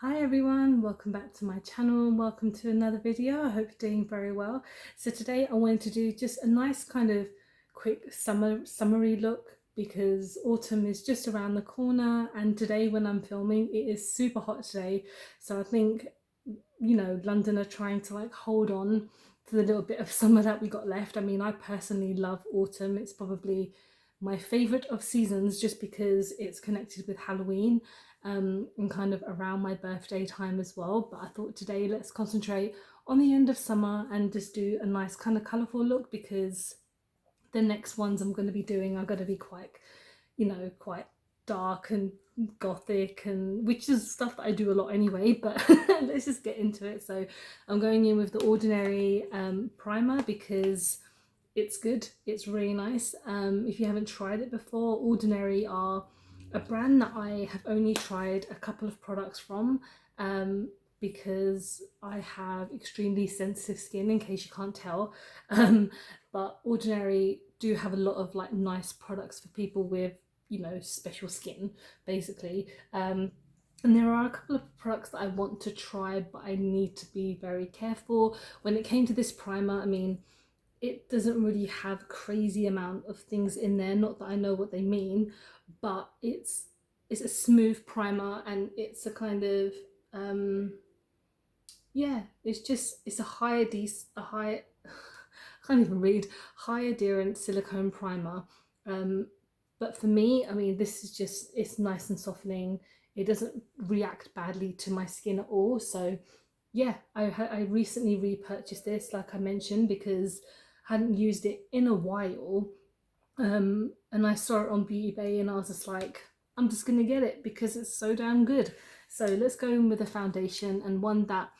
Hi everyone, welcome back to my channel and welcome to another video. I hope you're doing very well. So today I wanted to do just a nice kind of quick summary look because autumn is just around the corner, and today when I'm filming it is super hot today. So I think, London are trying to like hold on to the little bit of summer that we got left. I mean, I personally love autumn. It's probably my favorite of seasons just because it's connected with Halloween, and kind of around my birthday time as well. But I thought today let's concentrate on the end of summer and just do a nice kind of colourful look, because the next ones I'm going to be doing are going to be quite, quite dark and gothic, and which is stuff that I do a lot anyway, but let's just get into it. So I'm going in with the Ordinary primer because it's good, it's really nice. If you haven't tried it before, Ordinary are a brand that I have only tried a couple of products from, because I have extremely sensitive skin, in case you can't tell. But Ordinary do have a lot of like nice products for people with, special skin, basically. And there are a couple of products that I want to try, but I need to be very careful. When it came to this primer, I mean, it doesn't really have crazy amount of things in there, not that I know what they mean, but it's a smooth primer, and it's a kind of, yeah, it's a high I can't even read, high adherent silicone primer. But for me, I mean, this is just, it's nice and softening. It doesn't react badly to my skin at all. So yeah, I recently repurchased this, like I mentioned, because I hadn't used it in a while. And I saw it on Beauty Bay and I was just like, I'm just gonna get it because it's so damn good. So let's go in with a foundation, and one that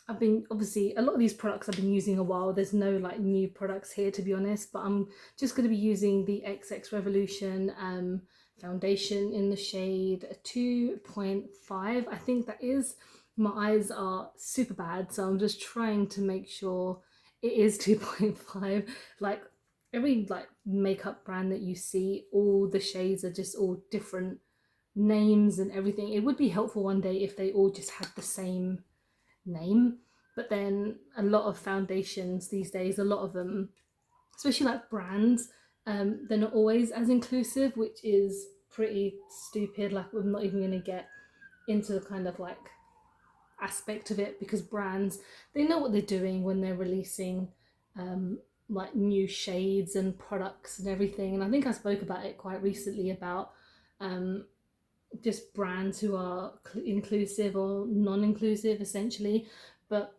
I've been, obviously a lot of these products I've been using a while. There's no like new products here, to be honest, but I'm just going to be using the XX Revolution foundation in the shade 2.5, I think that is. My eyes are super bad, so I'm just trying to make sure it is 2.5. Like every like makeup brand that you see, all the shades are just all different names and everything. It would be helpful one day if they all just had the same name. But then a lot of foundations these days, a lot of them, especially like brands, they're not always as inclusive, which is pretty stupid. Like, we're not even going to get into the kind of like aspect of it, because brands, they know what they're doing when they're releasing like new shades and products and everything. And I think I spoke about it quite recently about um, just brands who are inclusive or non-inclusive, essentially. But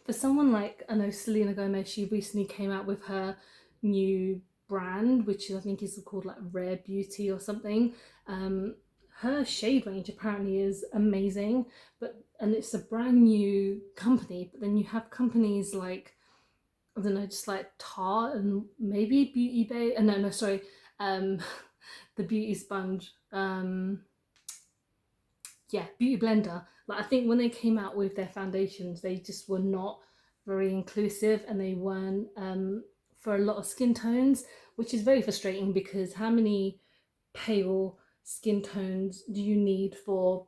for someone like, I know Selena Gomez, she recently came out with her new brand, which I think is called like Rare Beauty or something. Um, her shade range apparently is amazing, but and it's a brand new company. But then you have companies like, I don't know, just like Tarte and maybe Beauty Bay. No, no, sorry, um, the Beauty Sponge. Yeah, Beauty Blender. Like, I think when they came out with their foundations, they just were not very inclusive, and they weren't, for a lot of skin tones, which is very frustrating, because how many pale skin tones do you need for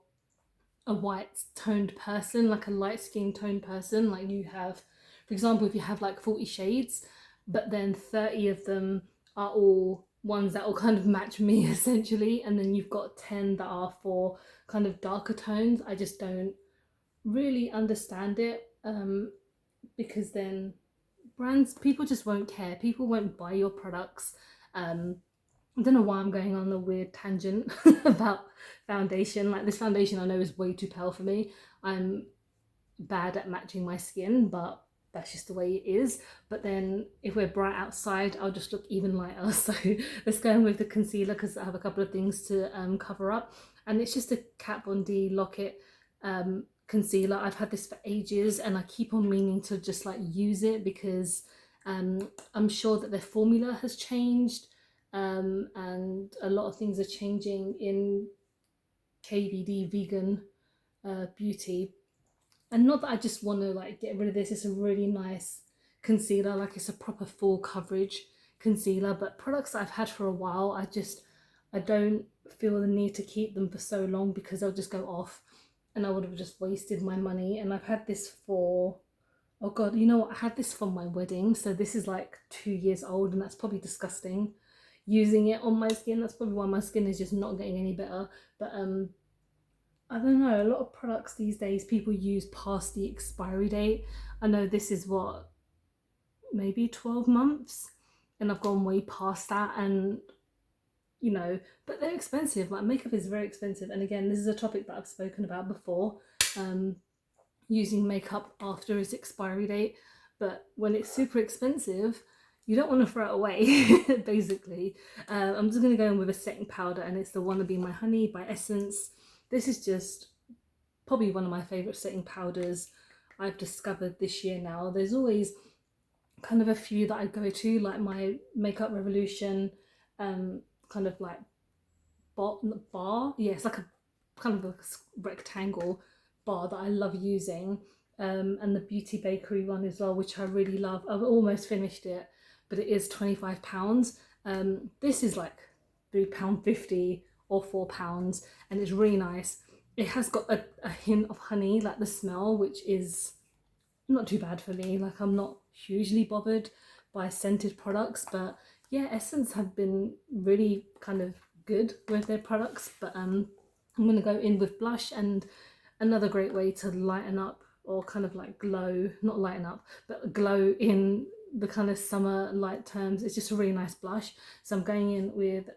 a white toned person, like a light skin toned person? Like, you have, for example, if you have like 40 shades, but then 30 of them are all ones that will kind of match me essentially, and then you've got 10 that are for kind of darker tones. I just don't really understand it, because then brands, people just won't care, people won't buy your products. I don't know why I'm going on a weird tangent about foundation. Like, this foundation I know is way too pale for me. I'm bad at matching my skin, but that's just the way it is. But then if we're bright outside, I'll just look even lighter. So let's go in with the concealer, because I have a couple of things to cover up. And it's just a Kat Von D Lock-It concealer. I've had this for ages and I keep on meaning to just like use it, because I'm sure that their formula has changed, and a lot of things are changing in KVD vegan beauty. And not that I just want to like get rid of this. It's a really nice concealer, like it's a proper full coverage concealer. But products that I've had for a while, I don't feel the need to keep them for so long, because they'll just go off. and I would have just wasted my money. And I've had this for, oh god, you know what? I had this for my wedding, so this is like 2 years old, and that's probably disgusting. Using it on my skin, that's probably why my skin is just not getting any better. But I don't know. A lot of products these days people use past the expiry date. I know this is what, maybe 12 months, and I've gone way past that, and you know, but they're expensive. Like makeup is very expensive, and again, this is a topic that I've spoken about before. Um, Using makeup after its expiry date, but when it's super expensive, you don't want to throw it away. Basically, I'm just gonna go in with a setting powder, and it's the Wanna Be My Honey by Essence. This is just probably one of my favorite setting powders I've discovered this year. Now there's always kind of a few that I go to, like my Makeup Revolution, kind of like bar. Yeah, it's like a kind of a rectangle bar that I love using, and the Beauty Bakery one as well, which I really love. I've almost finished it, but it is £25. This is like £3.50 or £4, and it's really nice. It has got a hint of honey, like the smell, which is not too bad for me. Like I'm not hugely bothered by scented products, but yeah, Essence have been really kind of good with their products. But I'm gonna go in with blush, and another great way to lighten up or kind of like glow, not lighten up, but glow in the kind of summer light terms. It's just a really nice blush. So I'm going in with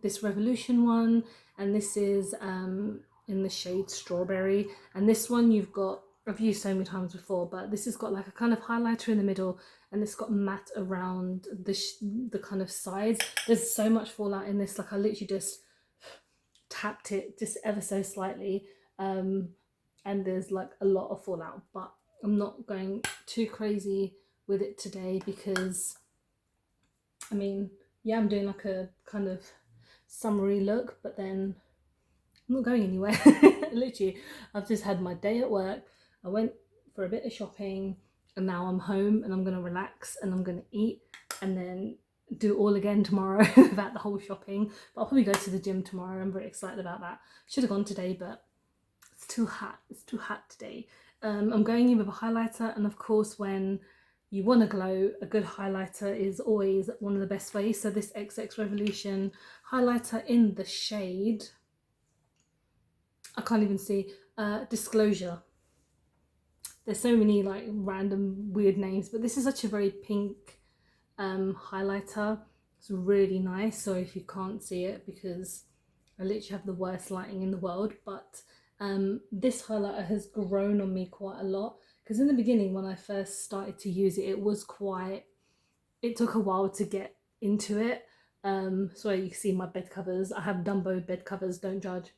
this Revolution one, and this is in the shade Strawberry. And this one you've got, I've used so many times before, but this has got like a kind of highlighter in the middle, and it's got matte around the kind of sides. There's so much fallout in this, like I literally just tapped it just ever so slightly, and there's like a lot of fallout, but I'm not going too crazy with it today because I mean, yeah, I'm doing like a kind of summery look, but then I'm not going anywhere. Literally, I've just had my day at work. I went for a bit of shopping, and now I'm home, and I'm gonna relax, and I'm gonna eat, and then do it all again tomorrow about the whole shopping. But I'll probably go to the gym tomorrow. I'm very excited about that. Should have gone today, but it's too hot. It's too hot today. I'm going in with a highlighter, and of course, when you want to glow, a good highlighter is always one of the best ways. So this XX Revolution highlighter in the shade, I can't even see, Disclosure. There's so many like random weird names, but this is such a very pink highlighter. It's really nice. So if you can't see it, because I literally have the worst lighting in the world, but this highlighter has grown on me quite a lot, because in the beginning when I first started to use it, it took a while to get into it. So you can see my bed covers. I have Dumbo bed covers, don't judge.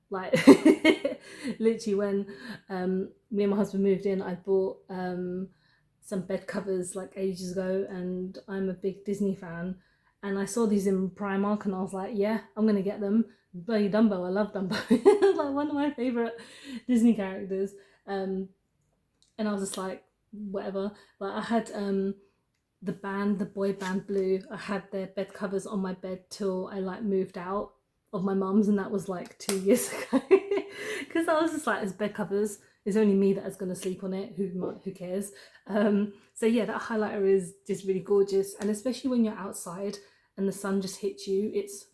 Like literally when me and my husband moved in, I bought some bed covers like ages ago, and I'm a big Disney fan, and I saw these in Primark, and I was like, yeah, I'm gonna get them. Bloody Dumbo, I love Dumbo. Like one of my favorite Disney characters. And I was just like, whatever. Like I had the boy band Blue. I had their bed covers on my bed till I like moved out of my mum's, and that was like 2 years ago. Because I was just like, as bed covers, it's only me that is going to sleep on it. Who cares? So yeah, that highlighter is just really gorgeous, and especially when you're outside and the sun just hits you, it's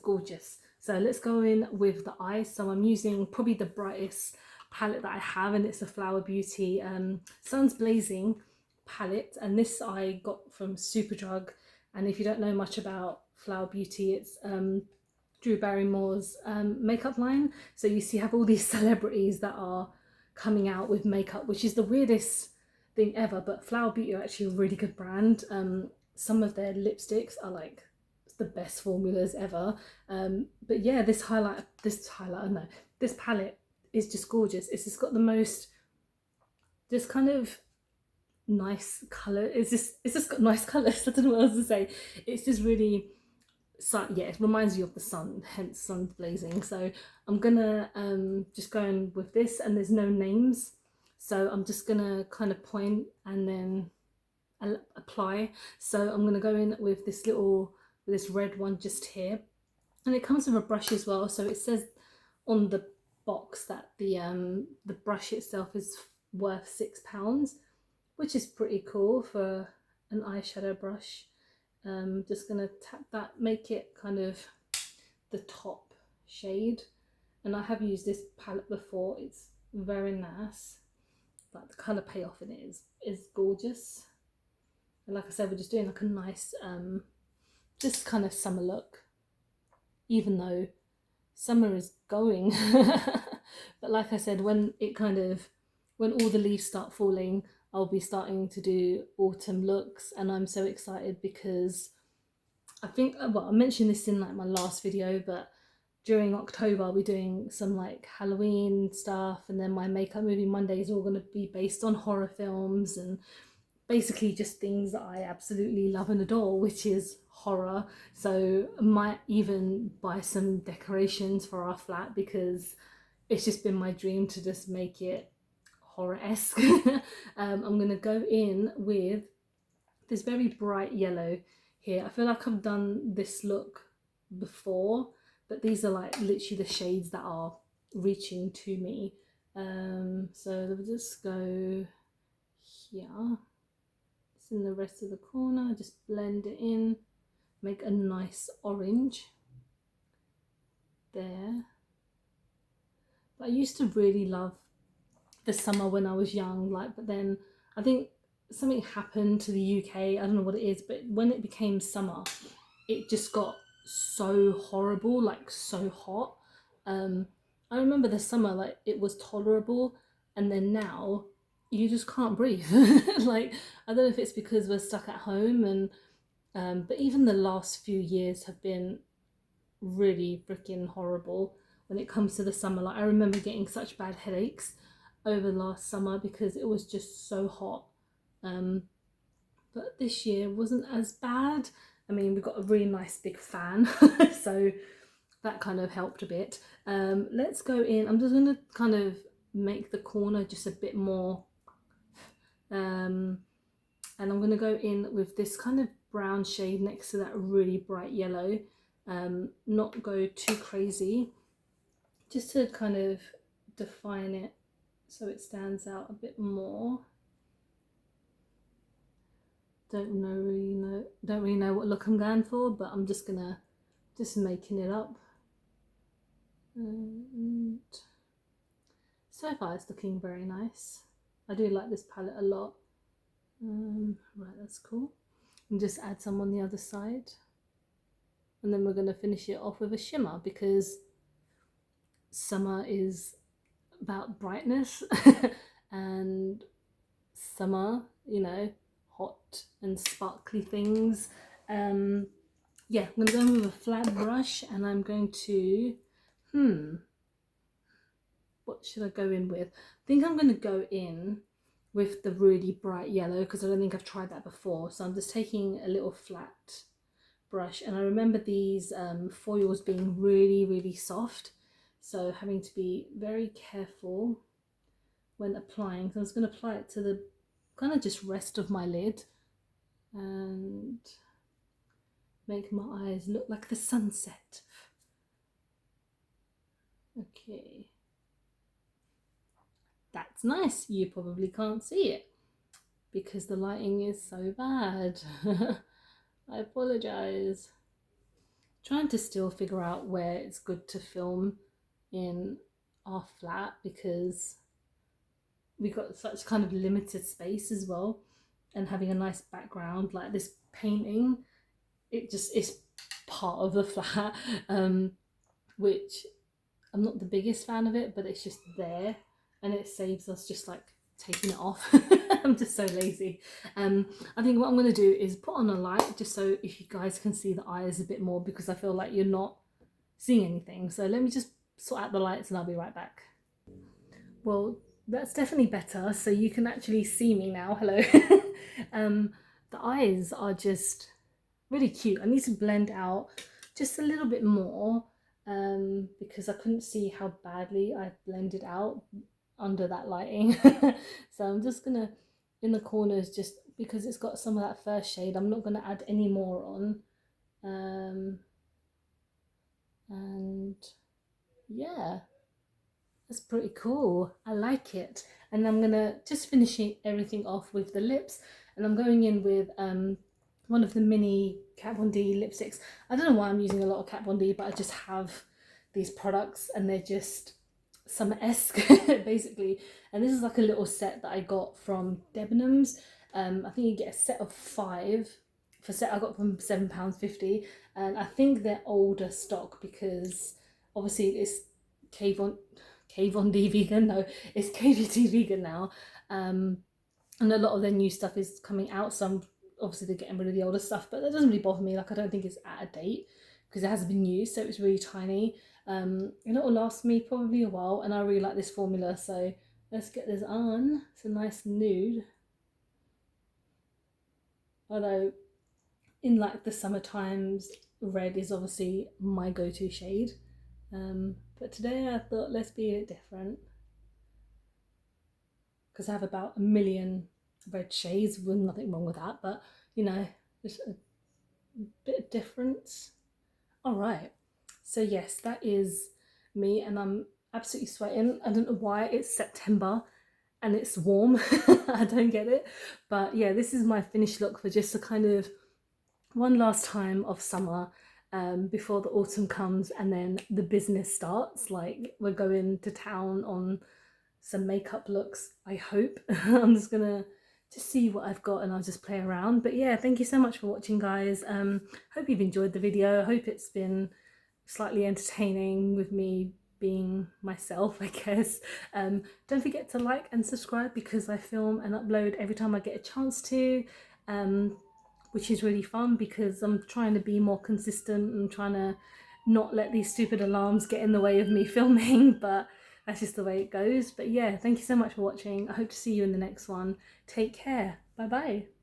gorgeous. So let's go in with the eyes. So I'm using probably the brightest palette that I have, and it's a Flower Beauty Suns Blazing palette, and this I got from Superdrug. And if you don't know much about Flower Beauty, it's Drew Barrymore's makeup line. So you see, you have all these celebrities that are coming out with makeup, which is the weirdest thing ever. But Flower Beauty are actually a really good brand. Some of their lipsticks are like the best formulas ever. But yeah, this palette is just gorgeous. It's just got the most just kind of nice color. It's just got nice colors. I don't know what else to say. It's just really yeah, it reminds you of the sun, hence Sun's Blazing. So I'm gonna just go in with this, and there's no names, so I'm just gonna kind of point and then apply. So I'm gonna go in with this red one just here, and it comes with a brush as well. So it says on the box that the brush itself is worth £6, which is pretty cool for an eyeshadow brush. Just gonna tap that, make it kind of the top shade. And I have used this palette before, it's very nice. Like the colour payoff in it is gorgeous. And like I said, we're just doing like a nice just kind of summer look, even though summer is going. But like I said, when all the leaves start falling, I'll be starting to do autumn looks, and I'm so excited because I think, well, I mentioned this in like my last video, but during October I'll be doing some like Halloween stuff, and then my Makeup Movie Mondays are all going to be based on horror films and basically just things that I absolutely love and adore, which is horror. So I might even buy some decorations for our flat because it's just been my dream to just make it horror-esque. I'm gonna go in with this very bright yellow here. I feel like I've done this look before, but these are like literally the shades that are reaching to me. So we'll just go here. It's in the rest of the corner, just blend it in, make a nice orange there. But I used to really love the summer when I was young, like, but then I think something happened to the UK, I don't know what it is, but when it became summer, it just got so horrible, like so hot. I remember the summer, like it was tolerable, and then now you just can't breathe. Like, I don't know if it's because we're stuck at home, and but even the last few years have been really freaking horrible when it comes to the summer. Like, I remember getting such bad headaches over last summer because it was just so hot. But this year wasn't as bad. I mean, we got a really nice big fan, so that kind of helped a bit. Let's go in. I'm just going to kind of make the corner just a bit more, and I'm going to go in with this kind of brown shade next to that really bright yellow. Not go too crazy, just to kind of define it so it stands out a bit more. Don't really know what look I'm going for, but I'm just making it up. And so far it's looking very nice. I do like this palette a lot. Right, that's cool. And just add some on the other side, and then we're going to finish it off with a shimmer because summer is about brightness and summer, you know, hot and sparkly things. Yeah, I'm going to go in with a flat brush, and I'm going to what should I go in with? I think I'm going to go in with the really bright yellow because I don't think I've tried that before. So I'm just taking a little flat brush, and I remember these foils being really soft, so having to be very careful when applying. So I'm just going to apply it to the kind of just rest of my lid and make my eyes look like the sunset. Okay, that's nice. You probably can't see it because the lighting is so bad. I apologize. Trying to still figure out where it's good to film in our flat because we got such kind of limited space as well, and having a nice background like this painting, it just is part of the flat, which I'm not the biggest fan of it, but it's just there and it saves us just like taking it off. I'm just so lazy. I think what I'm going to do is put on a light just so if you guys can see the eyes a bit more, because I feel like you're not seeing anything. So let me just sort out the lights and I'll be right back. Well, that's definitely better, so you can actually see me now. Hello. The eyes are just really cute. I need to blend out just a little bit more because I couldn't see how badly I blended out under that lighting. So I'm just gonna, in the corners, just because it's got some of that first shade, I'm not gonna add any more on. And yeah, That's pretty cool. I like it. And I'm gonna just finishing everything off with the lips, and I'm going in with one of the mini Kat Von D lipsticks. I don't know why I'm using a lot of Kat Von D, but I just have these products and they're just summer-esque basically. And this is like a little set that I got from Debenhams. I think you get a set of 5 for set I got from £7.50, and I think they're older stock because obviously it's K-Von K-Von D vegan. No, it's KVT vegan now. Um, and a lot of their new stuff is coming out. Some obviously they're getting rid of the older stuff, but that doesn't really bother me. Like, I don't think it's out of date because it hasn't been used, so it's really tiny. And it'll last me probably a while, and I really like this formula. So let's get this on. It's a nice nude, although in like the summer times, red is obviously my go-to shade. But today I thought let's be a bit different because I have about a million red shades. With nothing wrong with that, but you know, just a bit of difference. All right. So yes, that is me, and I'm absolutely sweating. I don't know why. It's September and it's warm. I don't get it, but yeah, this is my finished look for just a kind of one last time of summer. Before the autumn comes and then the business starts, like we're going to town on some makeup looks, I hope. I'm just gonna just see what I've got and I'll just play around. But yeah, thank you so much for watching, guys. Hope you've enjoyed the video. I hope it's been slightly entertaining with me being myself, I guess. Don't forget to like and subscribe because I film and upload every time I get a chance to. Which is really fun because I'm trying to be more consistent and trying to not let these stupid alarms get in the way of me filming, but that's just the way it goes. But yeah, thank you so much for watching. I hope to see you in the next one. Take care. Bye bye.